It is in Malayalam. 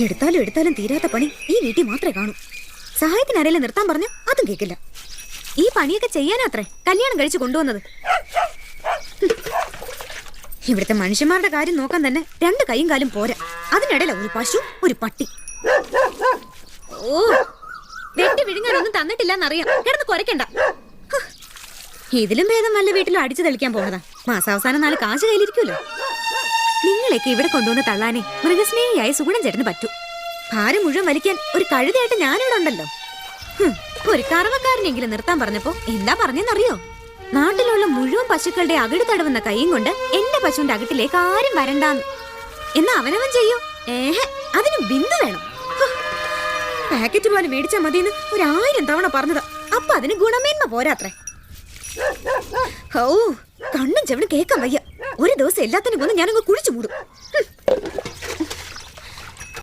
എടുത്താലും എടുത്താലും തീരാത്ത പണി ഈ വീട്ടിൽ മാത്രമേ കാണൂ. സഹായത്തിന് ആരെങ്കിലും നിർത്താൻ പറഞ്ഞു അതും കേൾക്കില്ല. ഈ പണിയൊക്കെ ചെയ്യാനാത്രേ കല്യാണം കഴിച്ച് കൊണ്ടുവന്നത്. ഇവിടുത്തെ മനുഷ്യന്മാരുടെ കാര്യം നോക്കാൻ തന്നെ 2 കൈയും കാലും പോരാ. അതിനിടയില ഒരു പശു, ഒരു പട്ടി. ഓ, വെട്ടി വിഴുങ്ങാനൊന്നും തന്നിട്ടില്ലെന്നറിയാം. കിടന്ന് കുരയ്ക്കണ്ട. ഇതിലും ഭേദം വല്ല വീട്ടിലും അടിച്ചു തെളിക്കാൻ പോണതാ. മാസാവസാനം 4 കാശ് കയ്യിലിരിക്കുമല്ലോ. നിങ്ങളെയൊക്കെ ഇവിടെ കൊണ്ടുവന്ന് തള്ളാനേ മൃഗസ്നേഹിയായ സുഗുണൻ ചേട്ടന് പറ്റൂ. ഭാരം മുഴുവൻ വലിക്കാൻ ഒരു കഴുതയായിട്ട് ഞാനിവിടെ ഉണ്ടല്ലോ. ഒരു കറവക്കാരനെങ്കിലും നിർത്താൻ പറഞ്ഞപ്പോ എന്താ പറഞ്ഞെന്നറിയോ? നാട്ടിലുള്ള മുഴുവൻ പശുക്കളുടെ അകിട് തടവുന്ന കൈയും കൊണ്ട് എന്റെ പശുവിന്റെ അകിട്ടിലേക്ക് ആരും വരണ്ടാന്ന്. എന്നാ അവനവൻ ചെയ്യോ? അതിന് ബിന്ദു വേണം. പാക്കറ്റ് പോലെ മേടിച്ചാൽ മതിയെന്ന് 1000 തവണ പറഞ്ഞതാ. അപ്പൊ അതിന് ഗുണമേന്മ പോരാത്രേ. ഓ, കണ്ണും ചെവിടും കേൾക്കാൻ വയ്യ. ഒരു ദിവസം എല്ലാത്തിനും കൊന്ന് ഞാനങ്ങ് കുഴിച്ചു മൂടും.